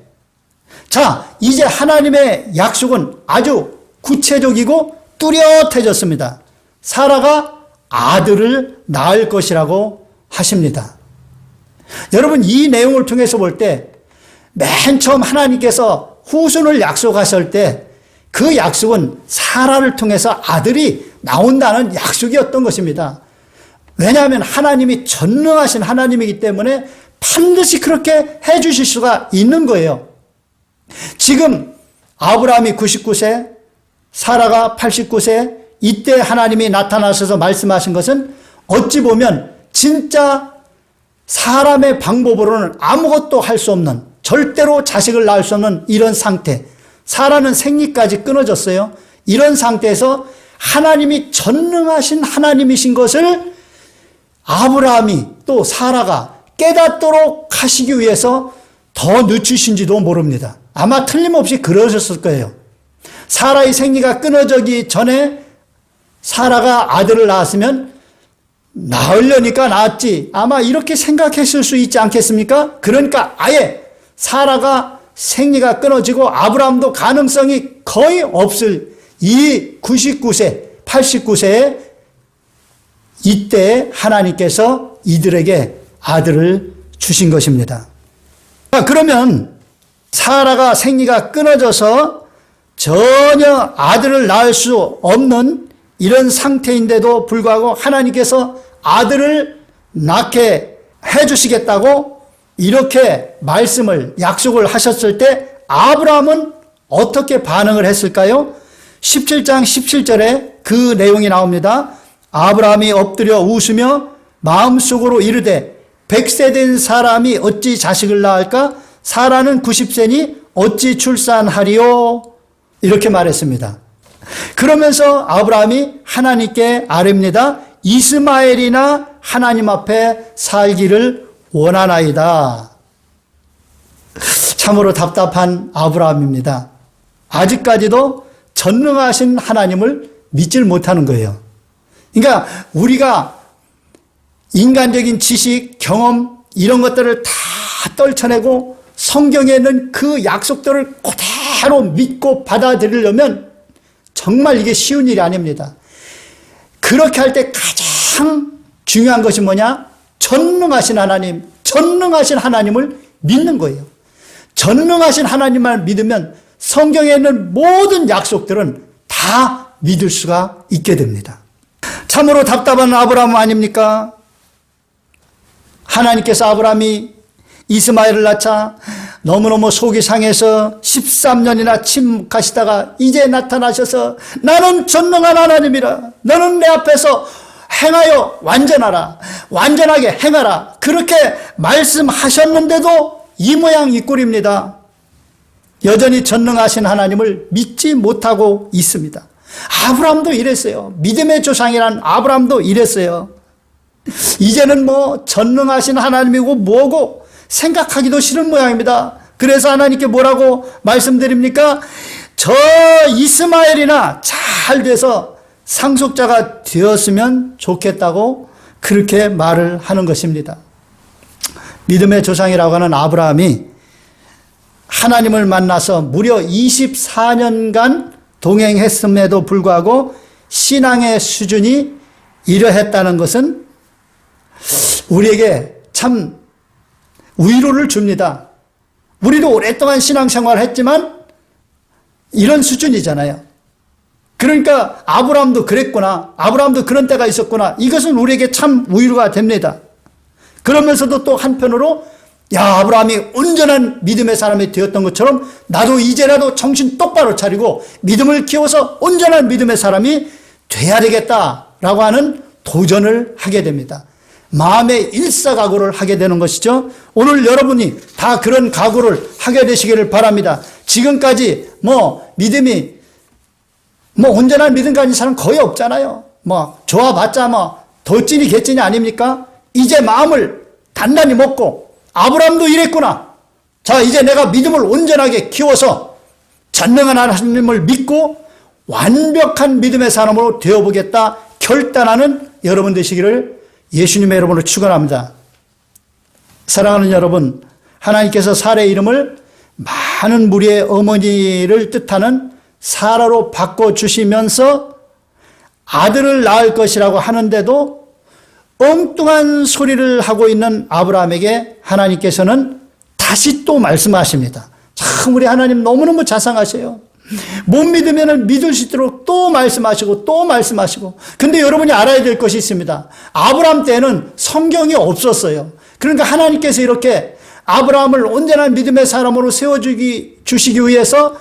자, 이제 하나님의 약속은 아주 구체적이고 뚜렷해졌습니다. 사라가 아들을 낳을 것이라고 하십니다. 여러분 이 내용을 통해서 볼 때 맨 처음 하나님께서 후손을 약속하실 때 그 약속은 사라를 통해서 아들이 나온다는 약속이었던 것입니다. 왜냐하면 하나님이 전능하신 하나님이기 때문에 반드시 그렇게 해 주실 수가 있는 거예요. 지금 아브라함이 99세, 사라가 89세, 이때 하나님이 나타나셔서 말씀하신 것은 어찌 보면 진짜 사람의 방법으로는 아무것도 할 수 없는, 절대로 자식을 낳을 수 없는 이런 상태, 사라는 생리까지 끊어졌어요. 이런 상태에서 하나님이 전능하신 하나님이신 것을 아브라함이 또 사라가 깨닫도록 하시기 위해서 더 늦추신지도 모릅니다. 아마 틀림없이 그러셨을 거예요. 사라의 생리가 끊어지기 전에 사라가 아들을 낳았으면 낳으려니까 낳았지, 아마 이렇게 생각했을 수 있지 않겠습니까? 그러니까 아예 사라가 생리가 끊어지고 아브라함도 가능성이 거의 없을 이 99세, 89세에 이때 하나님께서 이들에게 아들을 주신 것입니다. 그러면 사라가 생리가 끊어져서 전혀 아들을 낳을 수 없는 이런 상태인데도 불구하고 하나님께서 아들을 낳게 해주시겠다고 이렇게 말씀을, 약속을 하셨을 때 아브라함은 어떻게 반응을 했을까요? 17장 17절에 그 내용이 나옵니다. 아브라함이 엎드려 웃으며 마음속으로 이르되 100세 된 사람이 어찌 자식을 낳을까? 사라는 90세니 어찌 출산하리요? 이렇게 말했습니다. 그러면서 아브라함이 하나님께 아뢰입니다. 이스마엘이나 하나님 앞에 살기를 원하나이다. 참으로 답답한 아브라함입니다. 아직까지도 전능하신 하나님을 믿질 못하는 거예요. 그러니까 우리가 인간적인 지식, 경험 이런 것들을 다 떨쳐내고 성경에 있는 그 약속들을 그대로 믿고 받아들이려면 정말 이게 쉬운 일이 아닙니다. 그렇게 할 때 가장 중요한 것이 뭐냐? 전능하신 하나님, 전능하신 하나님을 믿는 거예요. 전능하신 하나님만 믿으면 성경에 있는 모든 약속들은 다 믿을 수가 있게 됩니다. 참으로 답답한 아브라함 아닙니까? 하나님께서 아브라함이 이스마엘을 낳자 너무너무 속이 상해서 13년이나 침묵하시다가 이제 나타나셔서 나는 전능한 하나님이라, 너는 내 앞에서 행하여 완전하라, 완전하게 행하라, 그렇게 말씀하셨는데도 이 모양 이 꼴입니다. 여전히 전능하신 하나님을 믿지 못하고 있습니다. 아브라함도 이랬어요. 믿음의 조상이란 아브라함도 이랬어요. 이제는 뭐 전능하신 하나님이고 뭐고 생각하기도 싫은 모양입니다. 그래서 하나님께 뭐라고 말씀드립니까? 저 이스마엘이나 잘 돼서 상속자가 되었으면 좋겠다고 그렇게 말을 하는 것입니다. 믿음의 조상이라고 하는 아브라함이 하나님을 만나서 무려 24년간 동행했음에도 불구하고 신앙의 수준이 이러했다는 것은 우리에게 참 위로를 줍니다. 우리도 오랫동안 신앙생활을 했지만 이런 수준이잖아요. 그러니까 아브라함도 그랬구나, 아브라함도 그런 때가 있었구나, 이것은 우리에게 참 위로가 됩니다. 그러면서도 또 한편으로 야, 아브라함이 온전한 믿음의 사람이 되었던 것처럼 나도 이제라도 정신 똑바로 차리고 믿음을 키워서 온전한 믿음의 사람이 돼야 되겠다라고 하는 도전을 하게 됩니다. 마음의 일사각오를 하게 되는 것이죠. 오늘 여러분이 다 그런 각오를 하게 되시기를 바랍니다. 지금까지 믿음이 온전한 믿음 가진 사람 거의 없잖아요. 좋아봤자 덧진이 개찐이 아닙니까? 이제 마음을 단단히 먹고 아브라함도 이랬구나. 자, 이제 내가 믿음을 온전하게 키워서 전능한 하나님을 믿고 완벽한 믿음의 사람으로 되어보겠다 결단하는 여러분 되시기를 예수님의 이름으로 축원합니다. 사랑하는 여러분, 하나님께서 사라의 이름을 많은 무리의 어머니를 뜻하는 사라로 바꿔주시면서 아들을 낳을 것이라고 하는데도 엉뚱한 소리를 하고 있는 아브라함에게 하나님께서는 다시 또 말씀하십니다. 참 우리 하나님 너무너무 자상하세요. 못 믿으면 믿을 수 있도록 또 말씀하시고 또 말씀하시고. 근데 여러분이 알아야 될 것이 있습니다. 아브라함 때는 성경이 없었어요. 그러니까 하나님께서 이렇게 아브라함을 온전한 믿음의 사람으로 세워주시기 위해서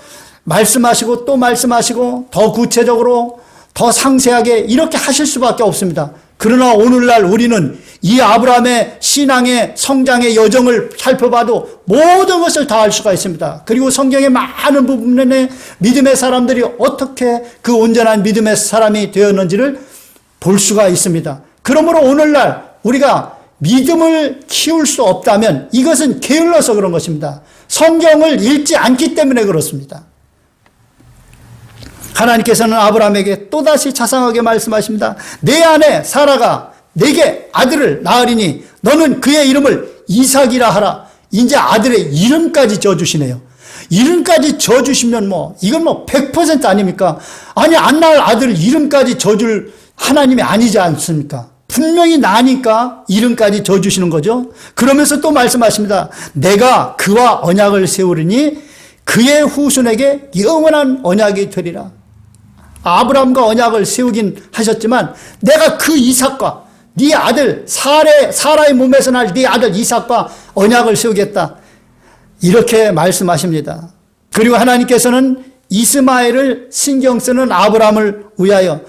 말씀하시고 또 말씀하시고 더 구체적으로 더 상세하게 이렇게 하실 수밖에 없습니다. 그러나 오늘날 우리는 이 아브라함의 신앙의 성장의 여정을 살펴봐도 모든 것을 다 알 수가 있습니다. 그리고 성경의 많은 부분에 믿음의 사람들이 어떻게 그 온전한 믿음의 사람이 되었는지를 볼 수가 있습니다. 그러므로 오늘날 우리가 믿음을 키울 수 없다면 이것은 게을러서 그런 것입니다. 성경을 읽지 않기 때문에 그렇습니다. 하나님께서는 아브라함에게 또다시 자상하게 말씀하십니다. 내 아내 사라가 내게 아들을 낳으리니 너는 그의 이름을 이삭이라 하라. 이제 아들의 이름까지 져주시네요. 이름까지 져주시면 이건 100% 아닙니까? 아니 안 낳을 아들 이름까지 져줄 하나님이 아니지 않습니까? 분명히 나니까 이름까지 져주시는 거죠. 그러면서 또 말씀하십니다. 내가 그와 언약을 세우리니 그의 후손에게 영원한 언약이 되리라. 아브라함과 언약을 세우긴 하셨지만 내가 그 이삭과 네 아들 사라의 몸에서 날 네 아들 이삭과 언약을 세우겠다. 이렇게 말씀하십니다. 그리고 하나님께서는 이스마엘을 신경 쓰는 아브라함을 위하여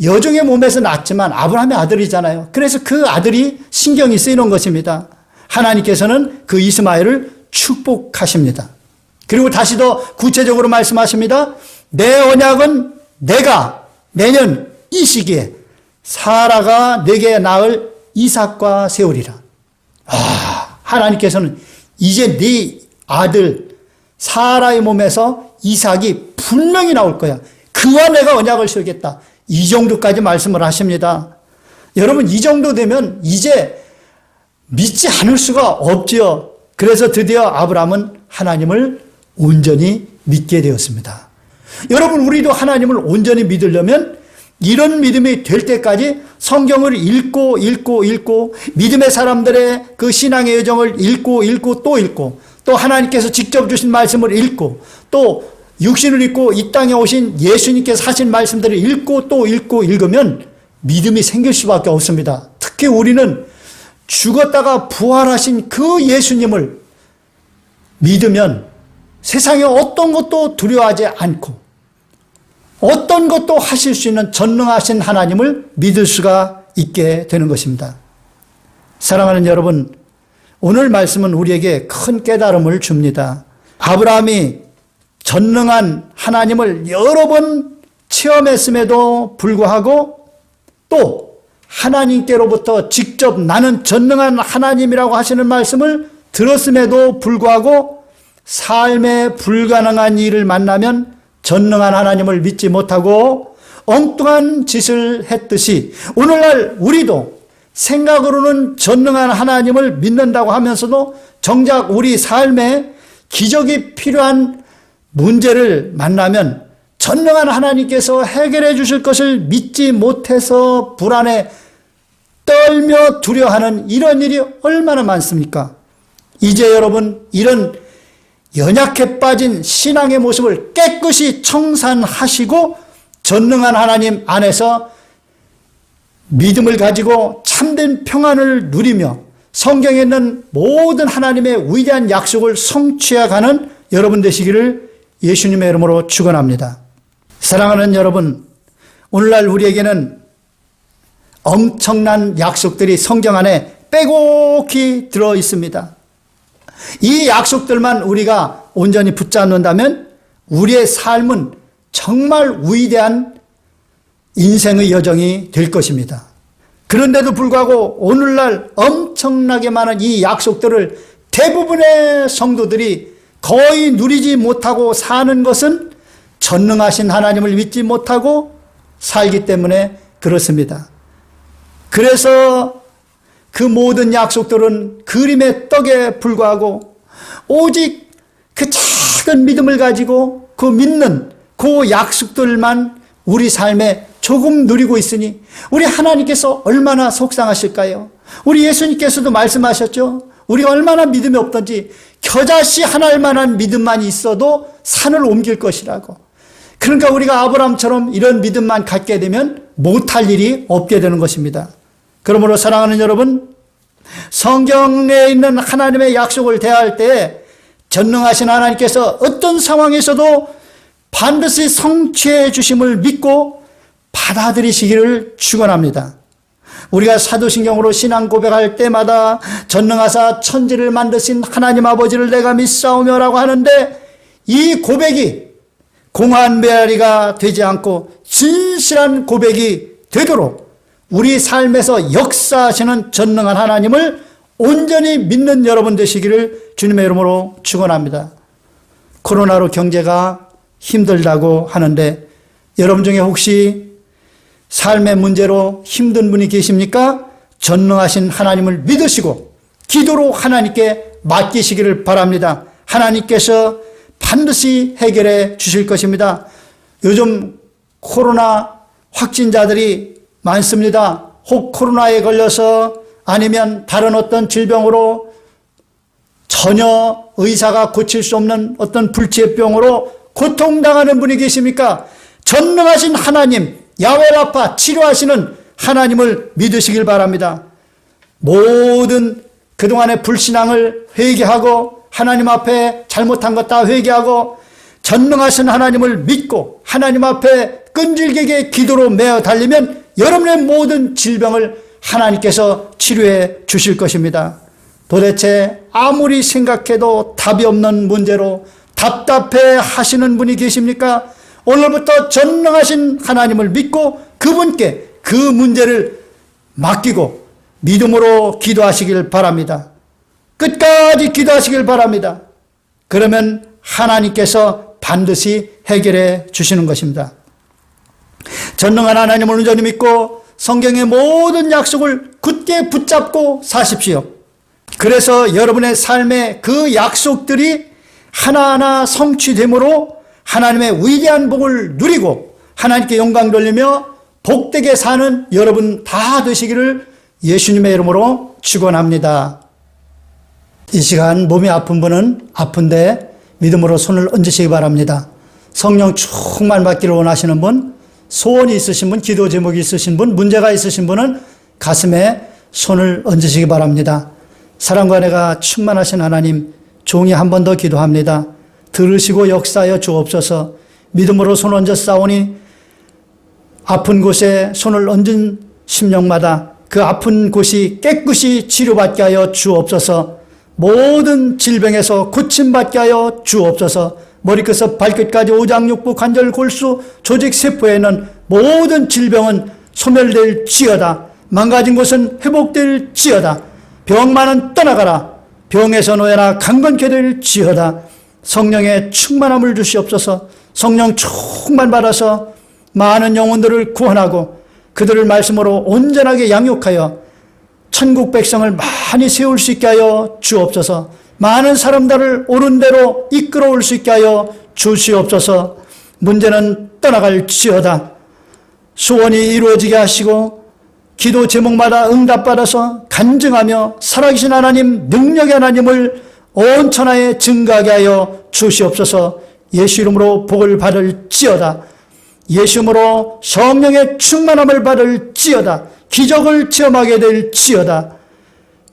여종의 몸에서 낳았지만 아브라함의 아들이잖아요. 그래서 그 아들이 신경이 쓰이는 것입니다. 하나님께서는 그 이스마엘을 축복하십니다. 그리고 다시 더 구체적으로 말씀하십니다. 내 언약은 내가 내년 이 시기에 사라가 내게 낳을 이삭과 세우리라. 하나님께서는 이제 네 아들 사라의 몸에서 이삭이 분명히 나올 거야. 그와 내가 언약을 세우겠다. 이 정도까지 말씀을 하십니다. 여러분 이 정도 되면 이제 믿지 않을 수가 없지요. 그래서 드디어 아브라함은 하나님을 온전히 믿게 되었습니다. 여러분 우리도 하나님을 온전히 믿으려면 이런 믿음이 될 때까지 성경을 읽고 믿음의 사람들의 그 신앙의 여정을 읽고 또 하나님께서 직접 주신 말씀을 읽고 또 육신을 입고 이 땅에 오신 예수님께서 하신 말씀들을 읽고 읽으면 믿음이 생길 수밖에 없습니다. 특히 우리는 죽었다가 부활하신 그 예수님을 믿으면 세상에 어떤 것도 두려워하지 않고 어떤 것도 하실 수 있는 전능하신 하나님을 믿을 수가 있게 되는 것입니다. 사랑하는 여러분, 오늘 말씀은 우리에게 큰 깨달음을 줍니다. 아브라함이 전능한 하나님을 여러 번 체험했음에도 불구하고 또 하나님께로부터 직접 나는 전능한 하나님이라고 하시는 말씀을 들었음에도 불구하고 삶에 불가능한 일을 만나면 전능한 하나님을 믿지 못하고 엉뚱한 짓을 했듯이 오늘날 우리도 생각으로는 전능한 하나님을 믿는다고 하면서도 정작 우리 삶에 기적이 필요한 문제를 만나면 전능한 하나님께서 해결해 주실 것을 믿지 못해서 불안해 떨며 두려워하는 이런 일이 얼마나 많습니까? 이제 여러분 이런 연약해 빠진 신앙의 모습을 깨끗이 청산하시고 전능한 하나님 안에서 믿음을 가지고 참된 평안을 누리며 성경에 있는 모든 하나님의 위대한 약속을 성취해가는 여러분 되시기를 예수님의 이름으로 축원합니다. 사랑하는 여러분, 오늘날 우리에게는 엄청난 약속들이 성경 안에 빼곡히 들어 있습니다. 이 약속들만 우리가 온전히 붙잡는다면 우리의 삶은 정말 위대한 인생의 여정이 될 것입니다. 그런데도 불구하고 오늘날 엄청나게 많은 이 약속들을 대부분의 성도들이 거의 누리지 못하고 사는 것은 전능하신 하나님을 믿지 못하고 살기 때문에 그렇습니다. 그래서 그 모든 약속들은 그림의 떡에 불과하고 오직 그 작은 믿음을 가지고 그 믿는 그 약속들만 우리 삶에 조금 누리고 있으니 우리 하나님께서 얼마나 속상하실까요? 우리 예수님께서도 말씀하셨죠. 우리가 얼마나 믿음이 없던지 겨자씨 하나일 만한 믿음만 있어도 산을 옮길 것이라고. 그러니까 우리가 아브라함처럼 이런 믿음만 갖게 되면 못할 일이 없게 되는 것입니다. 그러므로 사랑하는 여러분, 성경에 있는 하나님의 약속을 대할 때 전능하신 하나님께서 어떤 상황에서도 반드시 성취해 주심을 믿고 받아들이시기를 축원합니다. 우리가 사도신경으로 신앙 고백할 때마다 전능하사 천지를 만드신 하나님 아버지를 내가 믿사오며라고 하는데, 이 고백이 공한 메아리가 되지 않고 진실한 고백이 되도록 우리 삶에서 역사하시는 전능한 하나님을 온전히 믿는 여러분 되시기를 주님의 이름으로 축원합니다. 코로나로 경제가 힘들다고 하는데 여러분 중에 혹시 삶의 문제로 힘든 분이 계십니까? 전능하신 하나님을 믿으시고 기도로 하나님께 맡기시기를 바랍니다. 하나님께서 반드시 해결해 주실 것입니다. 요즘 코로나 확진자들이 많습니다. 혹 코로나에 걸려서 아니면 다른 어떤 질병으로 전혀 의사가 고칠 수 없는 어떤 불치병으로 고통당하는 분이 계십니까? 전능하신 하나님, 야훼라파 치료하시는 하나님을 믿으시길 바랍니다. 모든 그동안의 불신앙을 회개하고 하나님 앞에 잘못한 것 다 회개하고 전능하신 하나님을 믿고 하나님 앞에 끈질기게 기도로 매어 달리면 여러분의 모든 질병을 하나님께서 치료해 주실 것입니다. 도대체 아무리 생각해도 답이 없는 문제로 답답해 하시는 분이 계십니까? 오늘부터 전능하신 하나님을 믿고 그분께 그 문제를 맡기고 믿음으로 기도하시길 바랍니다. 끝까지 기도하시길 바랍니다. 그러면 하나님께서 반드시 해결해 주시는 것입니다. 전능한 하나님을 온전히 믿고 성경의 모든 약속을 굳게 붙잡고 사십시오. 그래서 여러분의 삶의 그 약속들이 하나하나 성취됨으로 하나님의 위대한 복을 누리고 하나님께 영광 돌리며 복되게 사는 여러분 다 되시기를 예수님의 이름으로 축원합니다. 이 시간 몸이 아픈 분은 아픈데 믿음으로 손을 얹으시기 바랍니다. 성령 충만 받기를 원하시는 분, 소원이 있으신 분, 기도 제목이 있으신 분, 문제가 있으신 분은 가슴에 손을 얹으시기 바랍니다. 사랑과 은혜가 충만하신 하나님, 종이 한 번 더 기도합니다. 들으시고 역사하여 주옵소서. 믿음으로 손 얹어 싸우니 아픈 곳에 손을 얹은 심령마다 그 아픈 곳이 깨끗이 치료받게 하여 주옵소서. 모든 질병에서 고침받게 하여 주옵소서. 머리끝에서 발끝까지 오장육부 관절 골수 조직 세포에는 모든 질병은 소멸될지어다. 망가진 곳은 회복될지어다. 병만은 떠나가라. 병에서 놓여라 강건케 될지어다. 성령의 충만함을 주시옵소서. 성령 충만 받아서 많은 영혼들을 구원하고 그들을 말씀으로 온전하게 양육하여 천국 백성을 많이 세울 수 있게 하여 주옵소서. 많은 사람들을 옳은 대로 이끌어올 수 있게 하여 주시옵소서. 문제는 떠나갈지어다. 소원이 이루어지게 하시고 기도 제목마다 응답받아서 간증하며 살아계신 하나님, 능력의 하나님을 온 천하에 증거하게 하여 주시옵소서. 예수 이름으로 복을 받을지어다. 예수 이름으로 성령의 충만함을 받을지어다. 기적을 체험하게 될지어다.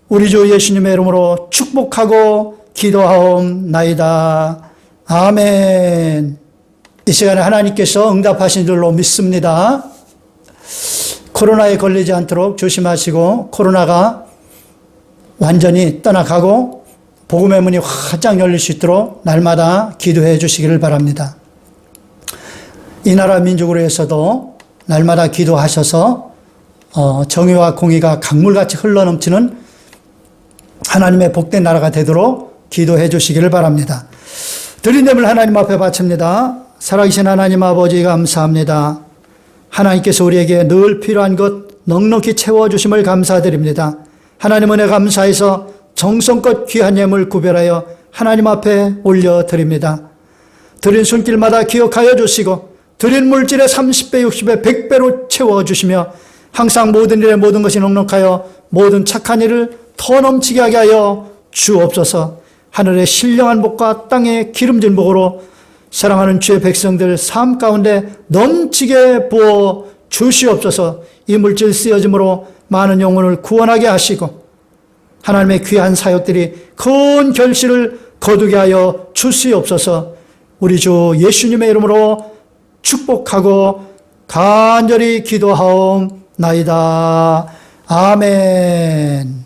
우리 주 예수님의 이름으로 축복하고 기도하옵나이다. 아멘. 이 시간에 하나님께서 응답하신 줄로 믿습니다. 코로나에 걸리지 않도록 조심하시고 코로나가 완전히 떠나가고 복음의 문이 활짝 열릴 수 있도록 날마다 기도해 주시기를 바랍니다. 이 나라 민족으로 해서도 날마다 기도하셔서 정의와 공의가 강물같이 흘러넘치는 하나님의 복된 나라가 되도록 기도해 주시기를 바랍니다. 드린 예물 하나님 앞에 바칩니다. 살아계신 하나님 아버지 감사합니다. 하나님께서 우리에게 늘 필요한 것 넉넉히 채워주심을 감사드립니다. 하나님 은혜 감사해서 정성껏 귀한 예물 구별하여 하나님 앞에 올려드립니다. 드린 손길마다 기억하여 주시고 드린 물질의 30배, 60배, 100배로 채워주시며 항상 모든 일에 모든 것이 넉넉하여 모든 착한 일을 더 넘치게 하게 하여 주옵소서. 하늘의 신령한 복과 땅의 기름진 복으로 사랑하는 주의 백성들 삶 가운데 넘치게 부어 주시옵소서. 이 물질 쓰여짐으로 많은 영혼을 구원하게 하시고 하나님의 귀한 사역들이 큰 결실을 거두게 하여 주시옵소서. 우리 주 예수님의 이름으로 축복하고 간절히 기도하옵나이다. 아멘.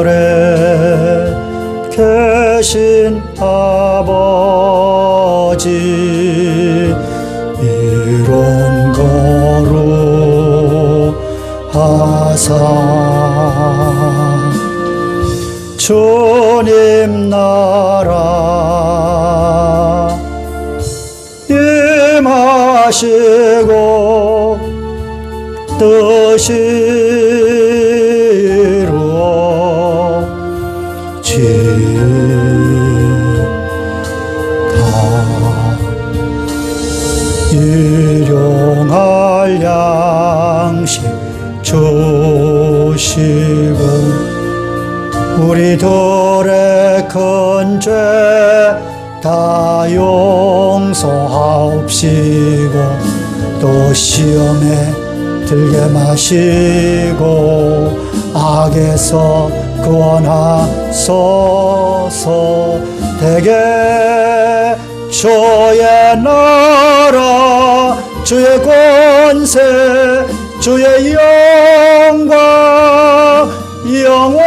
하늘에 계신 아버지, 이름 거룩하사 주님 나라 임하시고 뜻이 일용할 양식 주시고 우리들의 큰 죄 다 용서하옵시고 또 시험에 들게 마시고 악에서 구원하소서. 대개 주의 나라 주의 권세 주의 영광 영원히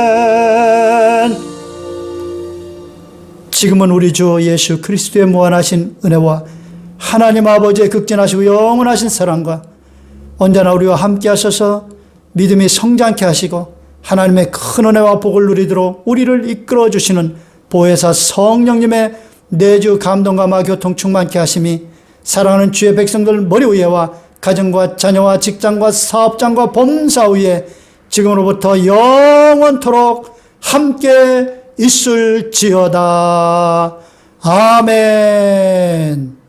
아멘. 지금은 우리 주 예수 그리스도의 무한하신 은혜와 하나님 아버지의 극진하시고 영원하신 사랑과 언제나 우리와 함께 하셔서 믿음이 성장케 하시고 하나님의 큰 은혜와 복을 누리도록 우리를 이끌어 주시는 보혜사 성령님의 내주 감동과 마교통 충만케 하심이 사랑하는 주의 백성들 머리 위에와 가정과 자녀와 직장과 사업장과 범사 위에 지금으로부터 영원토록 함께 있을지어다. 아멘.